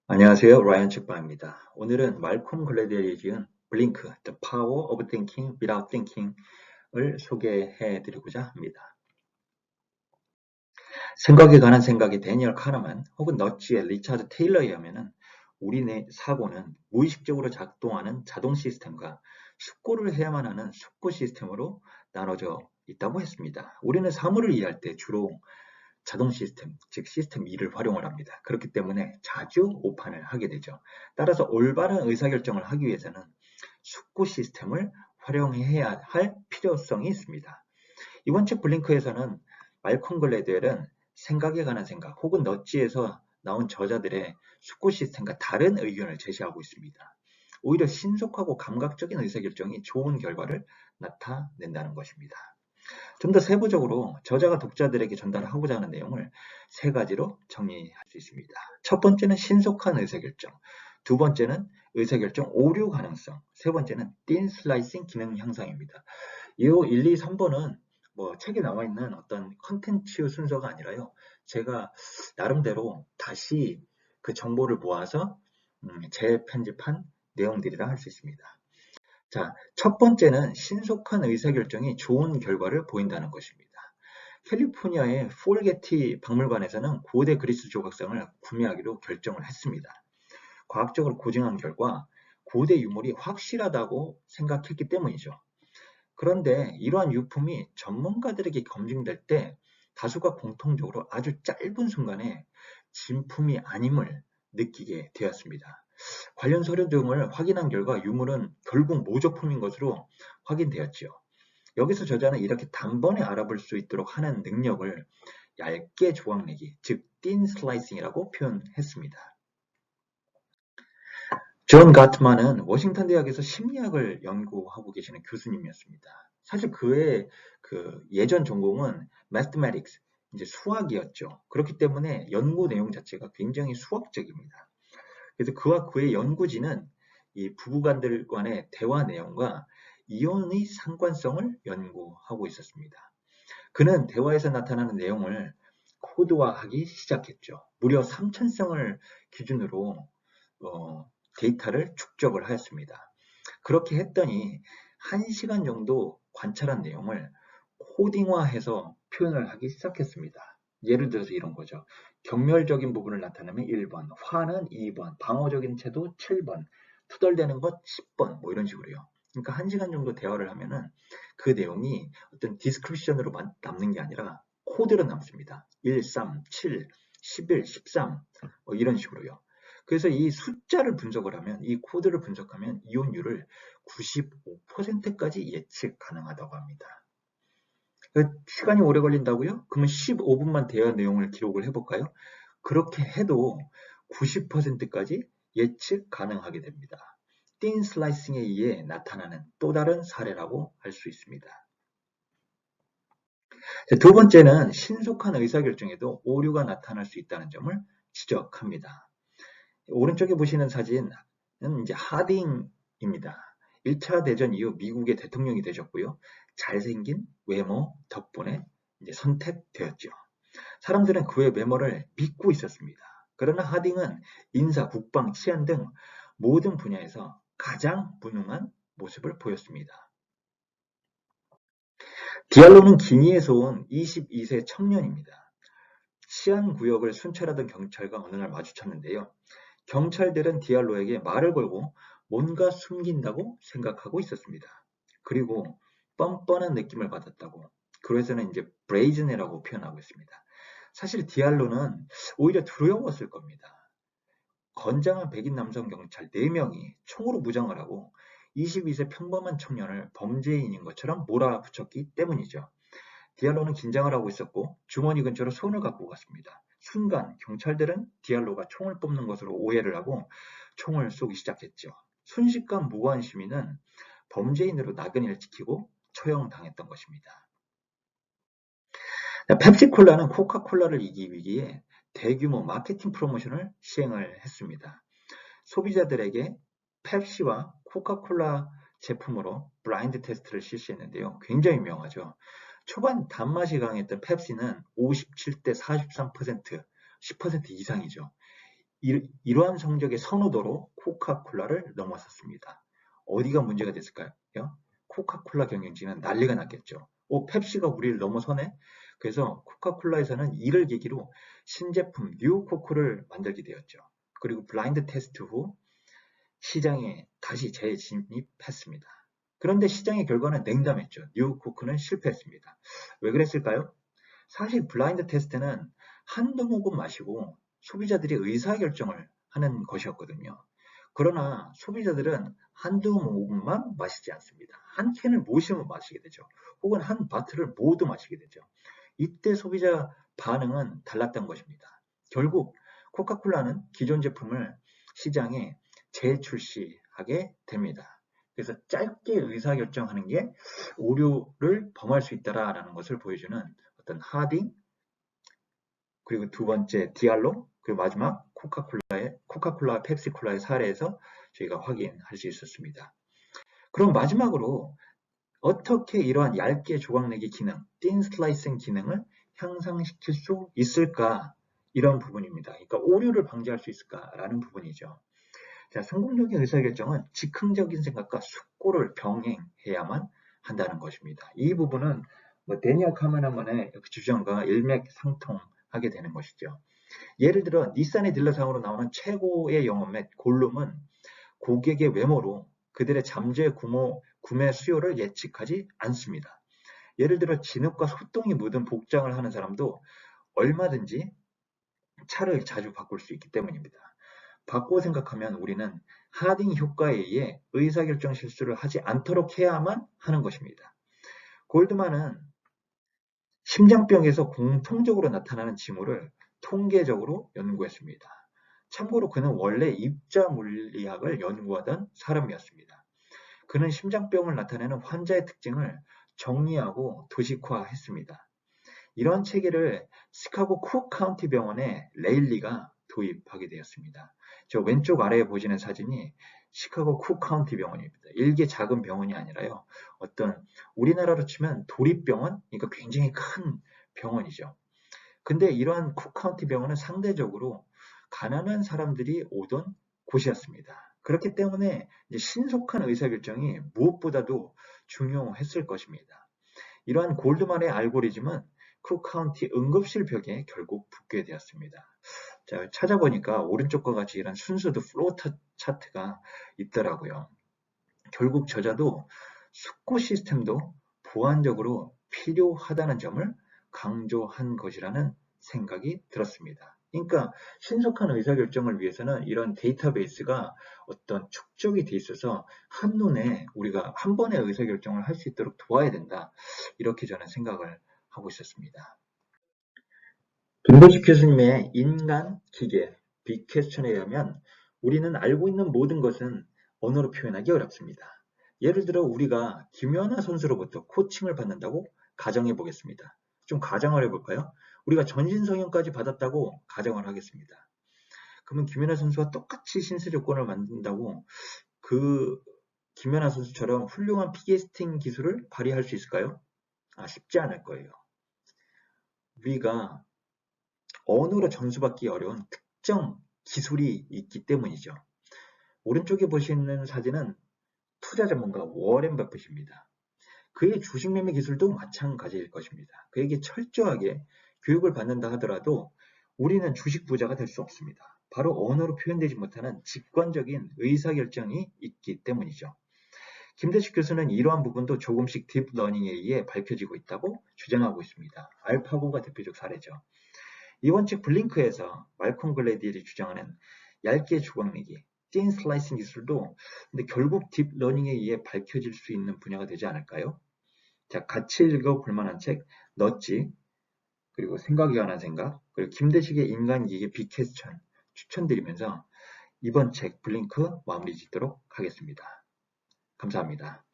안녕하세요. 라이언 책방입니다. 오늘은 말콤 글래디엘이 지은 블링크, The Power of Thinking Without Thinking을 소개해 드리고자 합니다. 생각에 관한 생각이 데니얼 카너만 혹은 너치의 리차드 테일러에 의하면 우리 사고는 무의식적으로 작동하는 자동 시스템과 숙고를 해야만 하는 숙고 시스템으로 나눠져 있다고 했습니다. 우리는 사물을 이해할 때 주로 자동 시스템, 즉 시스템 2를 활용을 합니다. 그렇기 때문에 자주 오판을 하게 되죠. 따라서 올바른 의사결정을 하기 위해서는 숙고 시스템을 활용해야 할 필요성이 있습니다. 이번 책 블링크에서는 말콤 글래드웰은 생각에 관한 생각 혹은 너치에서 나온 저자들의 숙고 시스템과 다른 의견을 제시하고 있습니다. 오히려 신속하고 감각적인 의사결정이 좋은 결과를 나타낸다는 것입니다. 좀 더 세부적으로 저자가 독자들에게 전달하고자 하는 내용을 세 가지로 정리할 수 있습니다. 첫 번째는 신속한 의사결정, 두 번째는 의사결정 오류 가능성, 세 번째는 틴 슬라이싱 기능 향상입니다. 이 1, 2, 3번은 책에 나와 있는 어떤 컨텐츠 순서가 아니라요. 제가 나름대로 다시 그 정보를 모아서 재편집한 내용들이라 할 수 있습니다. 자, 첫 번째는 신속한 의사결정이 좋은 결과를 보인다는 것입니다. 캘리포니아의 폴게티 박물관에서는 고대 그리스 조각상을 구매하기로 결정을 했습니다. 과학적으로 고증한 결과 고대 유물이 확실하다고 생각했기 때문이죠. 그런데 이러한 유품이 전문가들에게 검증될 때 다수가 공통적으로 아주 짧은 순간에 진품이 아님을 느끼게 되었습니다. 관련 서류 등을 확인한 결과 유물은 결국 모조품인 것으로 확인되었지요. 여기서 저자는 이렇게 단번에 알아볼 수 있도록 하는 능력을 얇게 조각내기, 즉 thin slicing이라고 표현했습니다. 존 가트만은 워싱턴 대학에서 심리학을 연구하고 계시는 교수님이었습니다. 사실 그의 예전 전공은 mathematics, 이제 수학이었죠. 그렇기 때문에 연구 내용 자체가 굉장히 수학적입니다. 그래서 그와 그의 연구진은 이 부부간들 간의 대화 내용과 이혼의 상관성을 연구하고 있었습니다. 그는 대화에서 나타나는 내용을 코드화하기 시작했죠. 무려 3,000성을 기준으로 데이터를 축적을 하였습니다. 그렇게 했더니 1시간 정도 관찰한 내용을 코딩화해서 표현을 하기 시작했습니다. 예를 들어서 이런 거죠. 경멸적인 부분을 나타내면 1번, 화는 2번, 방어적인 태도 7번, 투덜대는 것 10번, 뭐 이런 식으로요. 그러니까 1시간 정도 대화를 하면은 그 내용이 어떤 디스크립션으로 남는 게 아니라 코드로 남습니다. 1, 3, 7, 11, 13, 뭐 이런 식으로요. 그래서 이 숫자를 분석을 하면, 이 코드를 분석하면 이혼율을 95%까지 예측 가능하다고 합니다. 시간이 오래 걸린다고요? 그러면 15분만 대화 내용을 기록을 해볼까요? 그렇게 해도 90%까지 예측 가능하게 됩니다. 틴 슬라이싱에 의해 나타나는 또 다른 사례라고 할 수 있습니다. 두 번째는 신속한 의사결정에도 오류가 나타날 수 있다는 점을 지적합니다. 오른쪽에 보시는 사진은 이제 하딩입니다. 1차 대전 이후 미국의 대통령이 되셨고요. 잘생긴 외모 덕분에 이제 선택되었죠. 사람들은 그의 외모를 믿고 있었습니다. 그러나 하딩은 인사, 국방, 치안 등 모든 분야에서 가장 무능한 모습을 보였습니다. 디알로는 기니에서 온 22세 청년입니다. 치안 구역을 순찰하던 경찰과 어느 날 마주쳤는데요. 경찰들은 디알로에게 말을 걸고 뭔가 숨긴다고 생각하고 있었습니다. 그리고 뻔뻔한 느낌을 받았다고. 그래서는 이제 브레이즈네라고 표현하고 있습니다. 사실 디알로는 오히려 두려웠을 겁니다. 건장한 백인 남성 경찰 4명이 총으로 무장을 하고 22세 평범한 청년을 범죄인인 것처럼 몰아붙였기 때문이죠. 디알로는 긴장을 하고 있었고 주머니 근처로 손을 갖고 갔습니다. 순간 경찰들은 디알로가 총을 뽑는 것으로 오해를 하고 총을 쏘기 시작했죠. 순식간 무고한 시민은 범죄인으로 나그네를 지키고 처형당했던 것입니다. 펩시콜라는 코카콜라를 이기기 위해 대규모 마케팅 프로모션을 시행을 했습니다. 소비자들에게 펩시와 코카콜라 제품으로 블라인드 테스트를 실시했는데요. 굉장히 유명하죠. 초반 단맛이 강했던 펩시는 57대 43%, 10% 이상이죠. 이러한 성적의 선호도로 코카콜라를 넘어섰습니다. 어디가 문제가 됐을까요? 코카콜라 경영진은 난리가 났겠죠. 펩시가 우리를 넘어서네? 그래서 코카콜라에서는 이를 계기로 신제품 뉴코크를 만들게 되었죠. 그리고 블라인드 테스트 후 시장에 다시 재진입했습니다. 그런데 시장의 결과는 냉담했죠. 뉴코크는 실패했습니다. 왜 그랬을까요? 사실 블라인드 테스트는 한두 모금 마시고 소비자들이 의사결정을 하는 것이었거든요. 그러나 소비자들은 한두 모금만 마시지 않습니다. 한 캔을 모시면 마시게 되죠. 혹은 한 바트를 모두 마시게 되죠. 이때 소비자 반응은 달랐던 것입니다. 결국 코카콜라는 기존 제품을 시장에 재출시하게 됩니다. 그래서 짧게 의사결정하는 게 오류를 범할 수 있다라는 것을 보여주는 어떤 하딩, 그리고 두 번째 디알로, 그리고 마지막 코카콜라, 펩시콜라의 사례에서 저희가 확인할 수 있었습니다. 그럼 마지막으로 어떻게 이러한 얇게 조각내기 기능, 틴 슬라이싱 기능을 향상시킬 수 있을까? 이런 부분입니다. 그러니까 오류를 방지할 수 있을까라는 부분이죠. 자, 성공적인 의사결정은 즉흥적인 생각과 숙고를 병행해야만 한다는 것입니다. 이 부분은 데니얼 카메라만의 주장과 일맥상통하게 되는 것이죠. 예를 들어 닛산의 딜러상으로 나오는 최고의 영업 및 골룸은 고객의 외모로 그들의 잠재 구매 수요를 예측하지 않습니다. 예를 들어 진흙과 소똥이 묻은 복장을 하는 사람도 얼마든지 차를 자주 바꿀 수 있기 때문입니다. 바꾸어 생각하면 우리는 하딩 효과에 의해 의사결정 실수를 하지 않도록 해야만 하는 것입니다. 골드만은 심장병에서 공통적으로 나타나는 징후를 통계적으로 연구했습니다. 참고로 그는 원래 입자 물리학을 연구하던 사람이었습니다. 그는 심장병을 나타내는 환자의 특징을 정리하고 도식화했습니다. 이런 체계를 시카고 쿡 카운티 병원의 레일리가 도입하게 되었습니다. 저 왼쪽 아래에 보시는 사진이 시카고 쿡 카운티 병원입니다. 일개 작은 병원이 아니라요. 어떤 우리나라로 치면 도립병원, 그러니까 굉장히 큰 병원이죠. 근데 이러한 쿡 카운티 병원은 상대적으로 가난한 사람들이 오던 곳이었습니다. 그렇기 때문에 이제 신속한 의사결정이 무엇보다도 중요했을 것입니다. 이러한 골드만의 알고리즘은 쿡 카운티 응급실 벽에 결국 붙게 되었습니다. 자, 찾아보니까 오른쪽과 같이 이런 순수도 플로우 차트가 있더라고요. 결국 저자도 숙고 시스템도 보완적으로 필요하다는 점을 강조한 것이라는 생각이 들었습니다. 그러니까 신속한 의사결정을 위해서는 이런 데이터베이스가 어떤 축적이 돼 있어서 한눈에 우리가 한 번에 의사결정을 할 수 있도록 도와야 된다. 이렇게 저는 생각을 하고 있었습니다. 김도식 교수님의 인간, 기계, 빅퀘스천에 의하면 우리는 알고 있는 모든 것은 언어로 표현하기 어렵습니다. 예를 들어 우리가 김연아 선수로부터 코칭을 받는다고 가정해 보겠습니다. 좀 가정을 해볼까요? 우리가 전신성형까지 받았다고 가정을 하겠습니다. 그러면 김연아 선수와 똑같이 신체 조건을 만든다고 그 김연아 선수처럼 훌륭한 피게스팅 기술을 발휘할 수 있을까요? 쉽지 않을 거예요. 우리가 언어로 점수받기 어려운 특정 기술이 있기 때문이죠. 오른쪽에 보시는 사진은 투자 전문가 워렌 버핏입니다. 그의 주식 매매 기술도 마찬가지일 것입니다. 그에게 철저하게 교육을 받는다 하더라도 우리는 주식 부자가 될 수 없습니다. 바로 언어로 표현되지 못하는 직관적인 의사결정이 있기 때문이죠. 김대식 교수는 이러한 부분도 조금씩 딥러닝에 의해 밝혀지고 있다고 주장하고 있습니다. 알파고가 대표적 사례죠. 이번 책 블링크에서 말콤 글래디엘이 주장하는 얇게 조각내기, 틴 슬라이싱 기술도 근데 결국 딥러닝에 의해 밝혀질 수 있는 분야가 되지 않을까요? 자, 같이 읽어볼 만한 책, 넛지, 그리고 생각이 관한 생각, 그리고 김대식의 인간기계 빅퀘스천 추천드리면서 이번 책 블링크 마무리 짓도록 하겠습니다. 감사합니다.